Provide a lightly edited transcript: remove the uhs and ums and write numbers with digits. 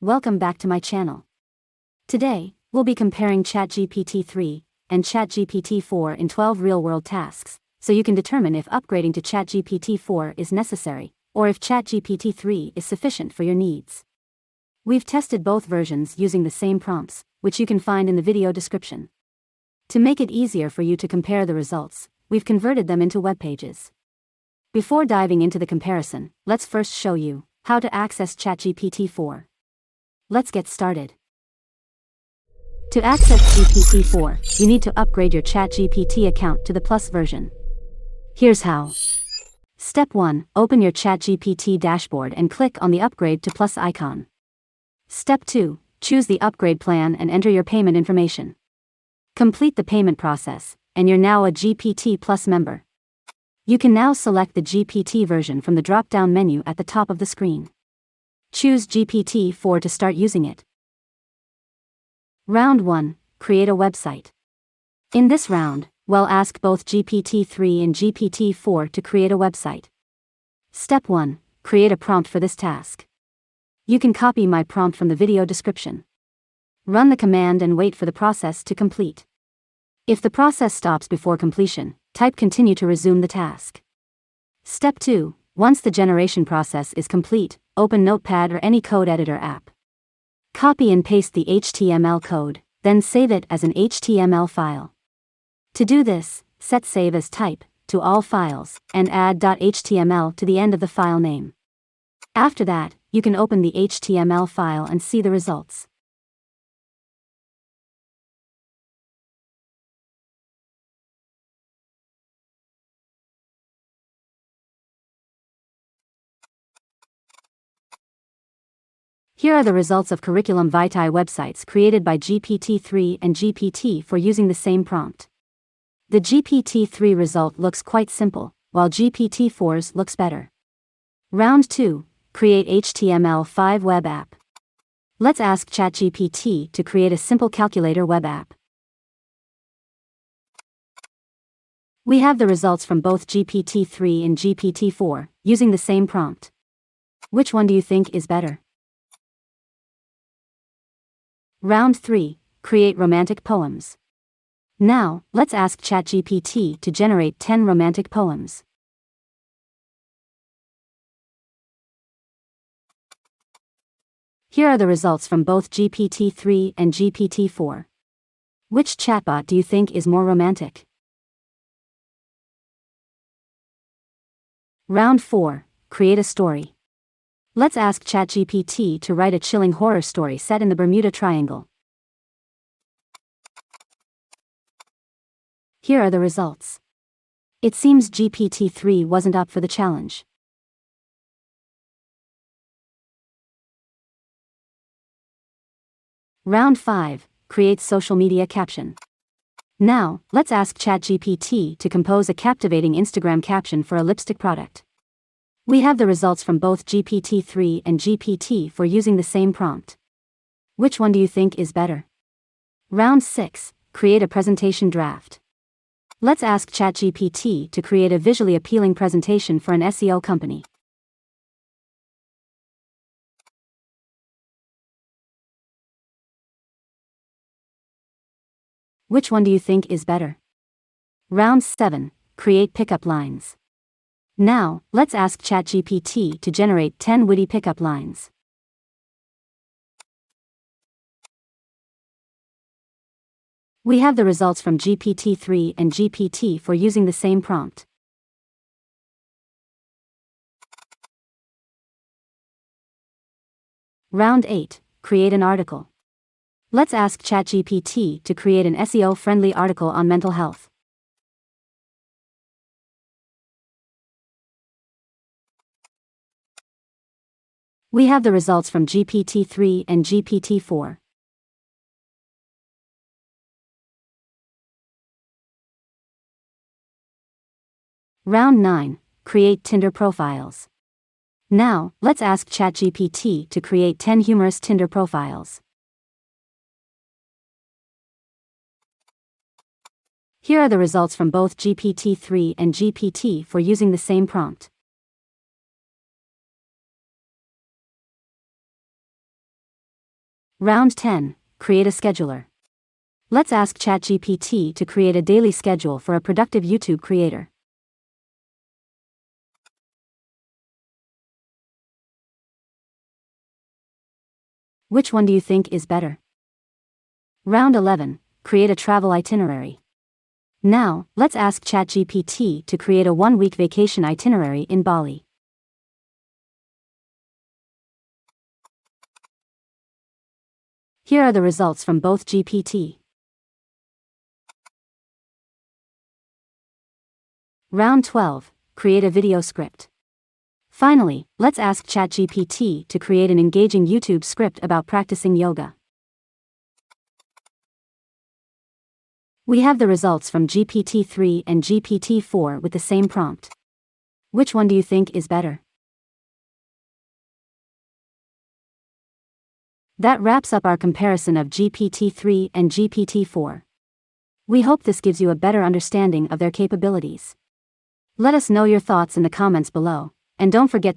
Welcome back to my channel. Today, we'll be comparing ChatGPT-3 and ChatGPT-4 in 12 real-world tasks, so you can determine if upgrading to ChatGPT-4 is necessary, or if ChatGPT-3 is sufficient for your needs. We've tested both versions using the same prompts, which you can find in the video description. To make it easier for you to compare the results, we've converted them into web pages. Before diving into the comparison, let's first show you how to access ChatGPT-4. Let's get started. To access GPT-4, you need to upgrade your ChatGPT account to the Plus version. Here's how. Step 1. Open your ChatGPT dashboard and click on the Upgrade to Plus icon. Step 2. Choose the upgrade plan and enter your payment information. Complete the payment process, and you're now a GPT Plus member. You can now select the GPT version from the drop-down menu at the top of the screen. Choose GPT-4 to start using it. Round 1. Create a website. In this round, we'll ask both GPT-3 and GPT-4 to create a website. Step 1. Create a prompt for this task. You can copy my prompt from the video description. Run the command and wait for the process to complete. If the process stops before completion, type continue to resume the task. Step 2. Once the generation process is complete, open Notepad or any code editor app. Copy and paste the HTML code, then save it as an HTML file. To do this, set Save as Type to all files, and add .html to the end of the file name. After that, you can open the HTML file and see the results. Here are the results of Curriculum Vitae websites created by GPT-3 and GPT-4 using the same prompt. The GPT-3 result looks quite simple, while GPT-4's looks better. Round 2. Create HTML5 web app. Let's ask ChatGPT to create a simple calculator web app. We have the results from both GPT-3 and GPT-4, using the same prompt. Which one do you think is better? Round 3. Create romantic poems. Now, let's ask ChatGPT to generate 10 romantic poems. Here are the results from both GPT-3 and GPT-4. Which chatbot do you think is more romantic? Round 4. Create a story. Let's ask ChatGPT to write a chilling horror story set in the Bermuda Triangle. Here are the results. It seems GPT-3 wasn't up for the challenge. Round 5. Create social media caption. Now, let's ask ChatGPT to compose a captivating Instagram caption for a lipstick product. We have the results from both GPT-3 and GPT-4 using the same prompt. Which one do you think is better? Round 6. Create a presentation draft. Let's ask ChatGPT to create a visually appealing presentation for an SEO company. Which one do you think is better? Round 7. Create pickup lines. Now, let's ask ChatGPT to generate 10 witty pickup lines. We have the results from GPT-3 and GPT-4 using the same prompt. Round 8. Create an article. Let's ask ChatGPT to create an SEO-friendly article on mental health. We have the results from GPT-3 and GPT-4. Round 9. Create Tinder profiles. Now, let's ask ChatGPT to create 10 humorous Tinder profiles. Here are the results from both GPT-3 and GPT-4 using the same prompt. Round 10. Create a scheduler. Let's ask ChatGPT to create a daily schedule for a productive YouTube creator. Which one do you think is better? Round 11. Create a travel itinerary. Now, let's ask ChatGPT to create a one-week vacation itinerary in Bali. Here are the results from both GPT. Round 12. Create a video script. Finally, let's ask ChatGPT to create an engaging YouTube script about practicing yoga. We have the results from GPT-3 and GPT-4 with the same prompt. Which one do you think is better? That wraps up our comparison of GPT-3 and GPT-4. We hope this gives you a better understanding of their capabilities. Let us know your thoughts in the comments below, and don't forget to